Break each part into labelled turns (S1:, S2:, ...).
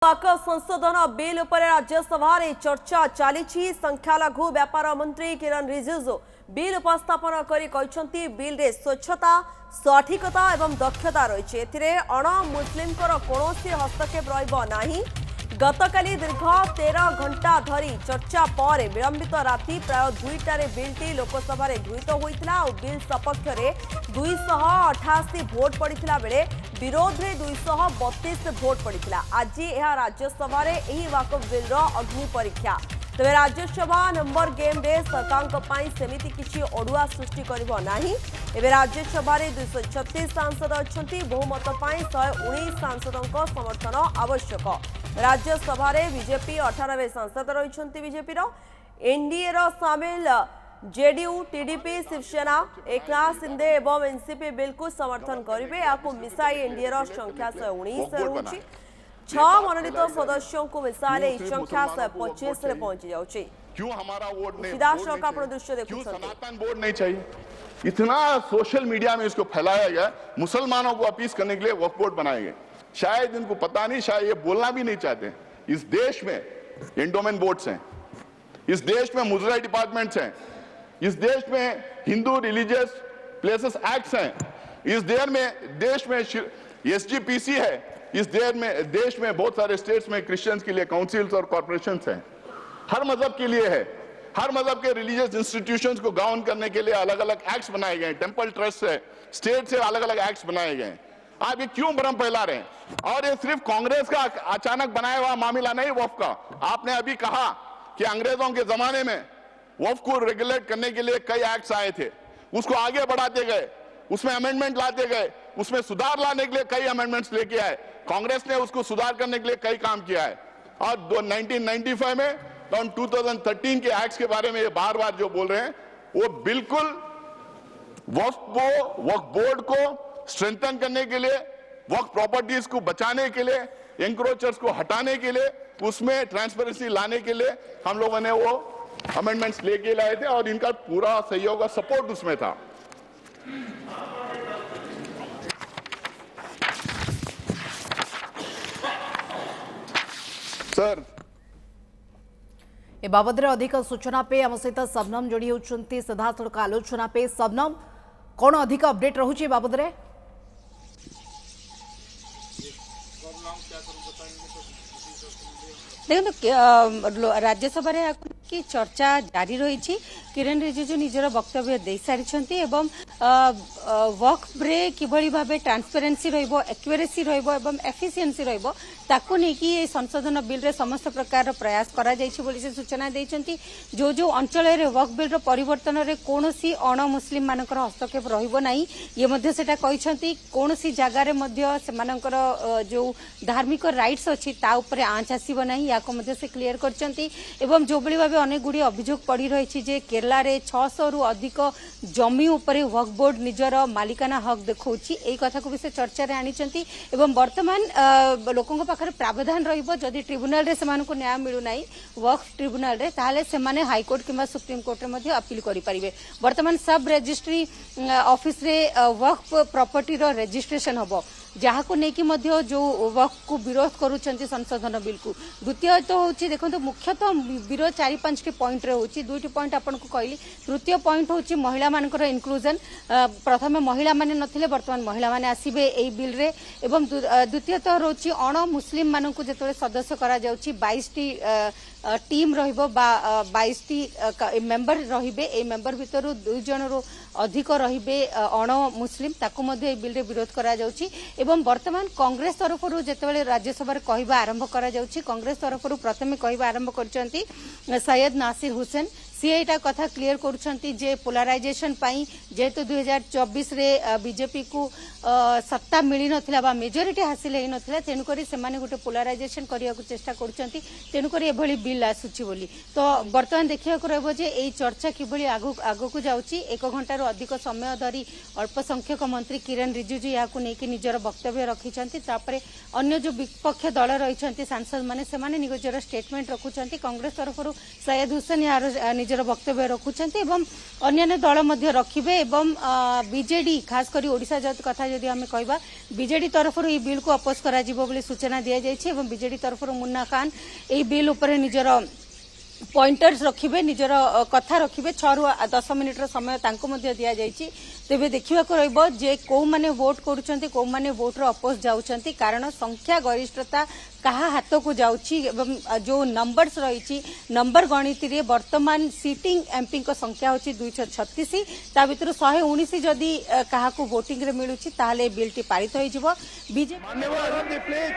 S1: वाकफ संशोधन बिल उपर राज्यसभा चर्चा चली। संख्यालघु व्यापार मंत्री किरण रिजिजू बिल उपस्थापन कर बिल रे स्वच्छता सठिकता एवं दक्षता रही अण मुस्लिम कौन हस्तक्षेप रही। गतकाली दीर्घ 13 घंटा धरी चर्चा पर विलंबित राति प्राय 2टार बिलटी लोकसभा गृहीत होता और बिल सपक्ष में 288 भोट पड़ता बेले विरोध में 232 भोट पड़ता। आज यह राज्यसभा वाकफ बिल अग्नि परीक्षा। तेज राज्यसभा नंबर गेम रे सरकार सेमिति किसी अड़ुआ सृष्टि करना। एवं राज्यसभा 236 सांसद अच्छा बहुमत 119 सांसदों समर्थन आवश्यक। राज्यसभा बीजेपी 98 सांसद रही। बीजेपी एनडीए सामिल जेडीयू टीडीपी शिवसेना एकनाथ शिंदे एवं एनसीपी बिल को समर्थन करेंगे। या मिसाई एनडीए संख्या 119 रही। 6 मनोनीत सदस्यों को मिसाइले संख्या 125 पहुंची जाऊँगी।
S2: क्यों हमारा वोट नहीं?
S1: दृश्य देखो,
S2: सनातन वोट नहीं चाहिए। इतना सोशल मीडिया में इसको फैलाया गया, मुसलमानों को अपील करने के लिए वक्फ बोर्ड बनाए गए। शायद इनको पता नहीं, शायद ये बोलना भी नहीं चाहते। इस देश में एंडोमेंट बोर्ड्स हैं, इस देश में मुजरा डिपार्टमेंट्स हैं, इस देश में हिंदू रिलीजियस प्लेसेस एक्ट्स हैं, इस देश में एसजीपीसी है, इस देश में बहुत सारे स्टेट्स में क्रिश्चियंस के लिए काउंसिल्स और कॉर्पोरेशंस हैं। हर मजहब के लिए है। हर मजहब के रिलीजियस इंस्टीट्यूशंस को गाउन करने के लिए अलग अलग एक्ट्स बनाए गए। टेंपल ट्रस्ट से, स्टेट से अलग अलग एक्ट्स बनाए गए। आप ये क्यों भ्रम फैला रहे हैं? और ये सिर्फ कांग्रेस का अचानक बनाया हुआ मामला नहीं वक्फ का। आपने अभी कहा कि अंग्रेजों के जमाने में वक्फ को रेगुलेट करने के लिए कई एक्ट्स आए थे, उसको आगे बढ़ाते गए, उसमें अमेंडमेंट लाते गए, उसमें सुधार लाने के लिए कई अमेंडमेंट्स लेके आए। कांग्रेस ने उसको सुधार करने के लिए कई काम किया है। और 1995 में 2013 के एक्ट्स के बारे में ये बार बार जो बोल रहे हैं, वो बिल्कुल वक्फ बोर्ड को स्ट्रेंथन करने के लिए, वक्फ प्रॉपर्टीज को बचाने के लिए, एंक्रोचर्स को हटाने के लिए, उसमें ट्रांसपेरेंसी लाने के लिए हम लोगों ने वो अमेंडमेंट्स लेके लाए थे और इनका पूरा सहयोग और सपोर्ट उसमें था। सर
S3: ए बाबद अधिक सूचना पे आम सहित सबनम जोड़ी होती सीधासख आलोचना पे। सबनम, कौन अधिक अपडेट रोचे बाबद रे?
S4: देखो राज्यसभा की चर्चा जारी रही। किरण रिजिजू निजर वक्तव्य दे सारी एवं वक्फ रे किभली भाबे ट्रांसपेरेंसी रहिबो, एक्यूरेसी रहिबो एवं एफिशिएंसी रहिबो ताकू नहीं संशोधन बिल रे समस्त प्रकार प्रयास करा जायछि बोली से सूचना देइछंती। जो जो अंचल रे वक्फ बिल रो परिवर्तन रे कोनोसी अण मुस्लिम मानकर हस्तक्षेप रहिबो नाही, ये मध्ये सेटा कहिछंती। कोनोसी जगह रे मध्ये सेमानकर जो धार्मिक राइट्स अछि ता ऊपर आंच आसीबो नाही, याको मध्ये से क्लियर करछंती। एवं जो बली भाबे अनेक गुडी अभियोग पड़ी रही जे केरला रे 600 रु अधिक जमी उपरे वक्फ बोर्ड निजर मालिकाना हक देखौछि, एई कथा को भी से चर्चा रे आनिछंती। एवं वर्तमान लोकंक पाखरे प्रावधान रहिबो जदि ट्रिब्यूनल रे सेमानकु न्याय मिलु नाही वक्फ ट्रिब्यूनल रे, ताहाले सेमाने हाई कोर्ट किंबा सुप्रीम कोर्ट रे मध्ये अपील करि परिबे। वर्तमान सब रजिस्ट्री ऑफिस रे वक्फ प्रॉपर्टी रो रजिस्ट्रेशन हबो, जहाँ को लेकिन जो वक्फ को विरोध करुँच संशोधन बिल को। द्वितीय तो हूँ देखो मुख्यतः विरोध 4-5 पॉइंट रे होची। 2टी पॉइंट आपन को कहली। तृतीय पॉइंट होची महिला मानकर इंक्लूजन। प्रथम महिला माने नथिले, वर्तमान महिला माने आसीबे एई बिल रे। एवं द्वितीयतः रोची अण मुस्लिम मानन को जेतोले सदस्य करा जाउची 22टी टीम रहिबो बा 22टी मेंबर रहिबे। ए मेंबर भितरु 2 जन रो अधिक रहिबे अण मुस्लिम, ताकू मध्ये बिल रे विरोध करा जाउची। एवं वर्तमान कांग्रेस तरफ राज्यसभा राज्यसभा कहवा आरंभ करा जाउची। कांग्रेस तरफ प्रथमे कहवा आरंभ करचंती सैयद नासिर हुसैन। सी एटा कथा क्लियर करुछंती जे पोलराइजेशन पाई जेहेतु 2024 रे बीजेपी को सत्ता मिली नथिला बा मेजोरिटी हासिल हेई नथिला, तेनुकरी सेमाने गोटे पोलराइजेशन करिया को चेष्टा करुछंती, तेनुकरी एभली बिल आसुची बोली। तो वर्तमान देखिया को रहबो जे एई चर्चा किभली आगो को जाउची। 1 घंटार अधिक समय धरी अल्प संख्यक मंत्री किरण रिजिजू याकू नेकी निजर वक्तव्य रखिछंती। तापरे अन्य जो विपक्ष दल रहिछंती सांसद माने सेमाने निजर स्टेटमेंट रखुछंती। कांग्रेस तरफरु सैयद हुसैन यार निजर वक्तव्य रखुंट एवं अन्य दल मध्य रखिबे एवं बीजेडी खास करी ओडिशा जत कथा जदि आमे कहबा बीजेडी तरफ ई बिल को अपोज करा जिवो बोली सूचना दिया जायछि एवं बीजेडी तरफ मुन्ना खान ए बिल ऊपर निजर पॉइंटर्स रखिबे निजर कथा रखिबे 6 रु 10 मिनिट समय तांको मध्य दिया जायछि तेबे देखिबा को रहबो जे को माने वोट करूछन्ती को माने वोट रो अपोज जाउछन्ती कारण संख्या गरिष्ठता कहा हाथ को जाउछि एवं जो नंबर्स रहिछि नंबर गणित रे वर्तमान सीटिंग एमपी को संख्या होछि 236 ता भितर 119 जदी कहा को वोटिंग रे मिलुछि ताले बिल टी पारित होई जिवो बीजेपी
S5: मान्यवर प्लीज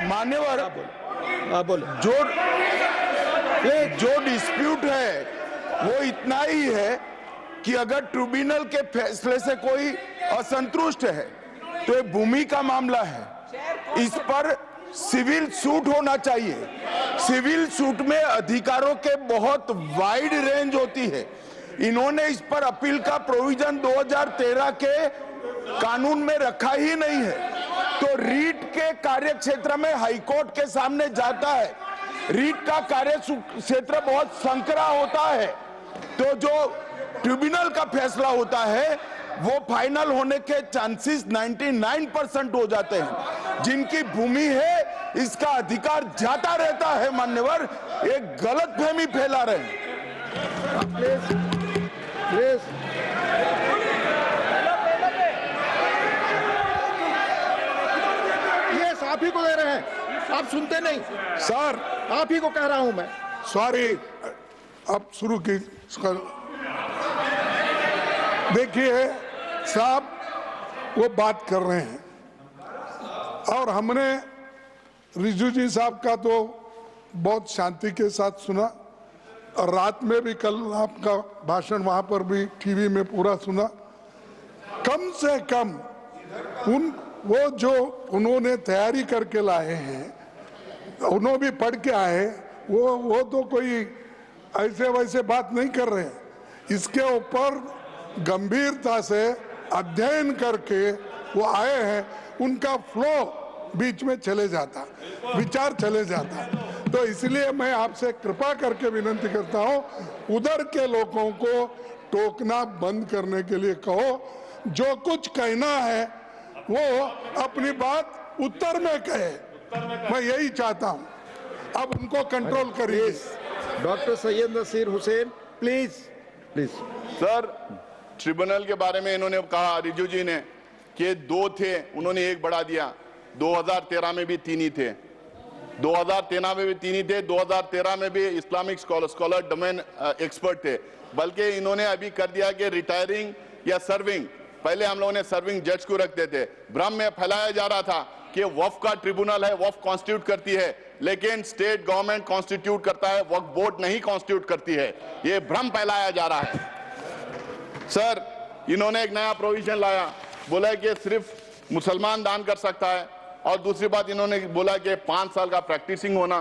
S5: मान्यवर बोल
S2: जो डिस्प्यूट है वो इतना ही है कि अगर ट्रिब्यूनल के फैसले से कोई असंतुष्ट है तो ये भूमि का मामला है, इस पर सिविल सूट होना चाहिए। सिविल सूट में अधिकारों के बहुत वाइड रेंज होती है। इन्होंने इस पर अपील का प्रोविजन 2013 के कानून में रखा ही नहीं है, तो रीट के कार्य क्षेत्र में हाईकोर्ट के सामने जाता है। रीट का कार्य क्षेत्र बहुत संकरा होता है, तो जो ट्रिब्यूनल का फैसला होता है वो फाइनल होने के चांसेस 99% हो जाते हैं। जिनकी भूमि है इसका अधिकार जाता रहता है। मान्यवर एक गलतफहमी फैला रहे हैं।
S5: प्लीज ये आप ही को दे रहे हैं, आप सुनते नहीं
S2: सर,
S5: आप ही को कह रहा हूं मैं।
S6: सॉरी, अब शुरू की। देखिए साहब, वो बात कर रहे हैं और हमने रिजू जी साहब का तो बहुत शांति के साथ सुना और रात में भी कल आपका भाषण वहां पर भी टीवी में पूरा सुना। कम से कम वो जो उन्होंने तैयारी करके लाए हैं, उन्होंने भी पढ़ के आए, वो तो कोई ऐसे वैसे बात नहीं कर रहे हैं। इसके ऊपर गंभीरता से अध्ययन करके वो आए हैं। उनका फ्लो बीच में चले जाता, विचार चले जाता। तो इसलिए मैं आपसे कृपा करके विनती करता हूं, उधर के लोगों को टोकना बंद करने के लिए कहो। जो कुछ कहना है वो अपनी बात उत्तर में कहे, मैं यही चाहता हूं। अब उनको कंट्रोल करिए।
S5: Doctor Syed Naseer Hussain please please.
S2: Sir, tribunal के बारे में इन्होंने कहा, रिजू जी ने, कि 2 थे, उन्होंने 1 बढ़ा दिया। 2013 में भी 3 ही थे, 2013 में भी 3 ही थे, 2013 में भी इस्लामिक स्कॉलर डोमेन एक्सपर्ट थे। बल्कि इन्होंने अभी कर दिया कि रिटायरिंग या सर्विंग, पहले हम लोगों ने सर्विंग जज को रखते थे। भ्रम में फैलाया जा रहा था कि वक्फ का ट्रिब्यूनल है, वक्फ कॉन्स्टिट्यूट करती है, लेकिन स्टेट गवर्नमेंट कॉन्स्टिट्यूट करता है, वक्फ बोर्ड नहीं कॉन्स्टिट्यूट करती है। ये भ्रम फैलाया जा रहा है। सर, इन्होंने एक नया प्रोविजन लाया, बोला कि सिर्फ मुसलमान दान कर सकता है, और दूसरी बात इन्होंने बोला कि 5 साल का प्रैक्टिसिंग होना।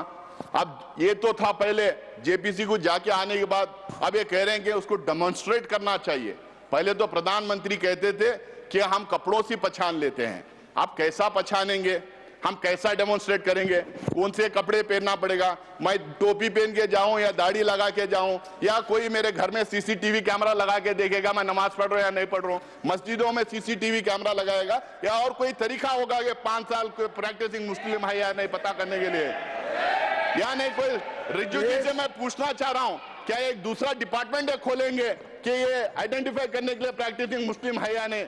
S2: अब ये तो था पहले, जेपीसी को जाके आने के बाद अब ये कह रहे हैं कि उसको डेमोन्स्ट्रेट करना चाहिए। पहले तो प्रधानमंत्री कहते थे कि हम कपड़ों से पहचान लेते हैं, आप कैसा पहचानेंगे, हम कैसा डेमोन्स्ट्रेट करेंगे, कौन से कपड़े पहनना पड़ेगा, मैं टोपी पहन के जाऊं या दाढ़ी लगा के जाऊं, या कोई मेरे घर में सीसीटीवी कैमरा लगा के देखेगा मैं नमाज पढ़ रहा हूं या नहीं पढ़ रहा हूं, मस्जिदों में सीसीटीवी कैमरा लगाएगा, या और कोई तरीका होगा कि 5 साल कोई प्रैक्टिसिंग मुस्लिम है या नहीं पता करने के लिए, या नहीं। कोई रिजू जी से मैं पूछना चाह रहा हूं, क्या एक दूसरा डिपार्टमेंट खोलेंगे कि ये आइडेंटिफाई करने के लिए प्रैक्टिसिंग मुस्लिम है या नहीं?